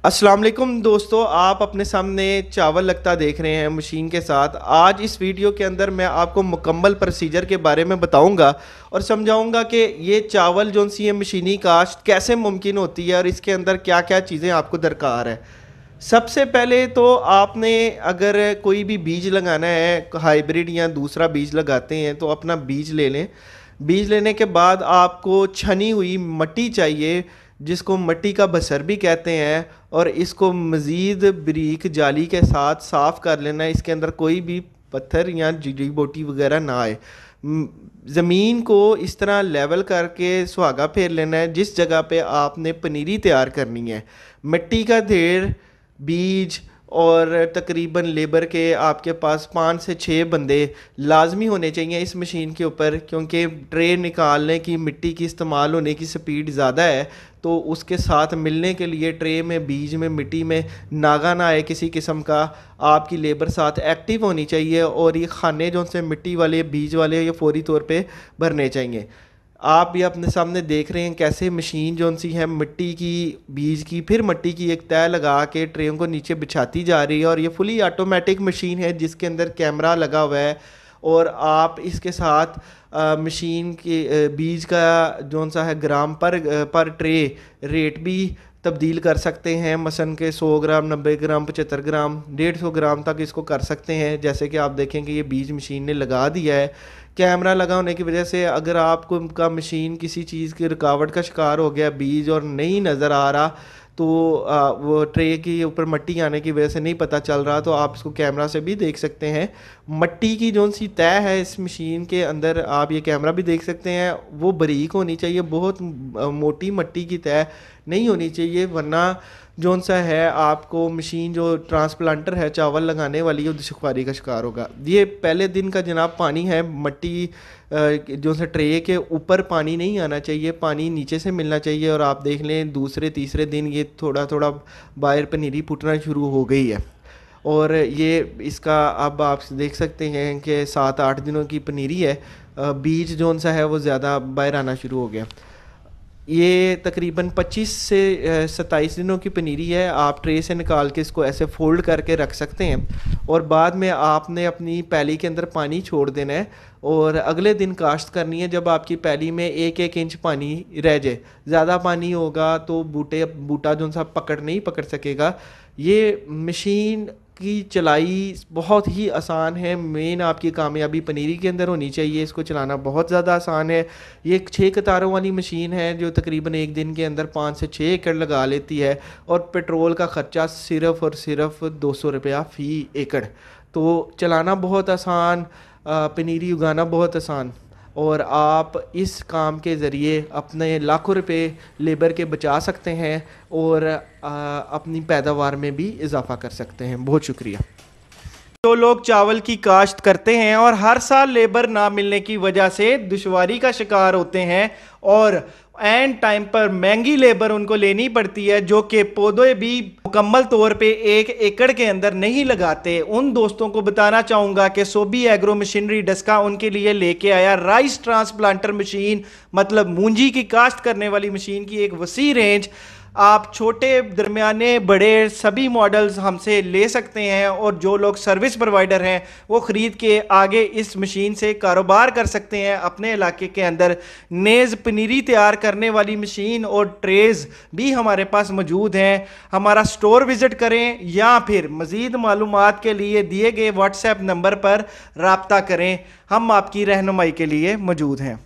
अस्सलाम वालेकुम दोस्तों, आप अपने सामने चावल लगता देख रहे हैं मशीन के साथ। आज इस वीडियो के अंदर मैं आपको मुकम्मल प्रोसीजर के बारे में बताऊंगा और समझाऊंगा कि ये चावल जो सी है मशीनी काश्त कैसे मुमकिन होती है और इसके अंदर क्या क्या चीज़ें आपको दरकार है। सबसे पहले तो आपने अगर कोई भी बीज लगाना है, हाइब्रिड या दूसरा बीज लगाते हैं, तो अपना बीज ले लें। बीज लेने के बाद आपको छनी हुई मट्टी चाहिए, जिसको मट्टी का बसर भी कहते हैं, और इसको मज़ीद बारीक जाली के साथ साफ़ कर लेना है। इसके अंदर कोई भी पत्थर या जड़ी बूटी वगैरह ना आए। ज़मीन को इस तरह लेवल करके सुहागा फेर लेना है जिस जगह पे आपने पनीरी तैयार करनी है। मिट्टी का ढेर, बीज और तकरीबन लेबर के आपके पास 5 से 6 बंदे लाजमी होने चाहिए इस मशीन के ऊपर, क्योंकि ट्रे निकालने की मिट्टी की इस्तेमाल होने की स्पीड ज़्यादा है। तो उसके साथ मिलने के लिए ट्रे में, बीज में, मिट्टी में नागा ना आए किसी किस्म का, आपकी लेबर साथ एक्टिव होनी चाहिए। और ये खाने जो से मिट्टी वाले, बीज वाले, ये फौरी तौर पे भरने चाहिए। आप ये अपने सामने देख रहे हैं कैसे मशीन जो सी है मिट्टी की, बीज की, फिर मिट्टी की एक तय लगा के ट्रेन को नीचे बिछाती जा रही है। और ये फुली ऑटोमेटिक मशीन है जिसके अंदर कैमरा लगा हुआ है। और आप इसके साथ मशीन के बीज का जो सा है ग्राम पर ट्रे रेट भी तब्दील कर सकते हैं। मसन के 100 ग्राम, 90 ग्राम, 75 ग्राम, 150 ग्राम तक इसको कर सकते हैं। जैसे कि आप देखेंगे ये बीज मशीन ने लगा दिया है। कैमरा लगा होने की वजह से अगर आपको का मशीन किसी चीज़ की रुकावट का शिकार हो गया, बीज और नहीं नज़र आ रहा, तो वो ट्रे के ऊपर मिट्टी आने की वजह से नहीं पता चल रहा, तो आप इसको कैमरा से भी देख सकते हैं। मिट्टी की जो सी तय है इस मशीन के अंदर, आप ये कैमरा भी देख सकते हैं, वो बारीक होनी चाहिए। बहुत मोटी मिट्टी की तय नहीं होनी चाहिए, वरना जोन सा है आपको मशीन जो ट्रांसप्लांटर है चावल लगाने वाली है, दुश्वारी का शिकार होगा। ये पहले दिन का जनाब पानी है, मिट्टी जो सा ट्रे के ऊपर पानी नहीं आना चाहिए, पानी नीचे से मिलना चाहिए। और आप देख लें दूसरे तीसरे दिन ये थोड़ा थोड़ा बाहर पनीरी फूटना शुरू हो गई है। और ये इसका अब आप देख सकते हैं कि 7-8 दिनों की पनीरी है। बीज जोन सा है वो ज़्यादा बाहर आना शुरू हो गया। ये तकरीबन 25 से 27 दिनों की पनीरी है। आप ट्रे से निकाल के इसको ऐसे फोल्ड करके रख सकते हैं। और बाद में आपने अपनी पैली के अंदर पानी छोड़ देना है और अगले दिन काश्त करनी है जब आपकी पैली में 1-1 इंच पानी रह जाए। ज़्यादा पानी होगा तो बूटा जो सा नहीं पकड़ सकेगा। ये मशीन की चलाई बहुत ही आसान है। मेन आपकी कामयाबी पनीरी के अंदर होनी चाहिए। इसको चलाना बहुत ज़्यादा आसान है। ये 6 कतारों वाली मशीन है जो तकरीबन एक दिन के अंदर 5 से 6 एकड़ लगा लेती है। और पेट्रोल का ख़र्चा सिर्फ़ और सिर्फ 200 रुपया फ़ी एकड़। तो चलाना बहुत आसान, पनीरी उगाना बहुत आसान, और आप इस काम के ज़रिए अपने लाखों रुपए लेबर के बचा सकते हैं और अपनी पैदावार में भी इजाफ़ा कर सकते हैं। बहुत शुक्रिया। जो लोग चावल की काश्त करते हैं और हर साल लेबर ना मिलने की वजह से दुश्वारी का शिकार होते हैं और एंड टाइम पर महंगी लेबर उनको लेनी पड़ती है, जो कि पौधे भी मुकम्मल तौर पे 1 एकड़ के अंदर नहीं लगाते, उन दोस्तों को बताना चाहूँगा कि सोबी एग्रो मशीनरी डस्का उनके लिए लेके आया राइस ट्रांसप्लांटर मशीन, मतलब मूंजी की काश्त करने वाली मशीन की एक वसी रेंज। आप छोटे, दरमियाने, बड़े सभी मॉडल्स हमसे ले सकते हैं। और जो लोग सर्विस प्रोवाइडर हैं वो ख़रीद के आगे इस मशीन से कारोबार कर सकते हैं। अपने इलाके के अंदर नेज़ पनीरी तैयार करने वाली मशीन और ट्रेज़ भी हमारे पास मौजूद हैं। हमारा स्टोर विज़िट करें या फिर मज़ीद मालूमात के लिए दिए गए व्हाट्सएप नंबर पर रब्ता करें। हम आपकी रहनुमाई के लिए मौजूद हैं।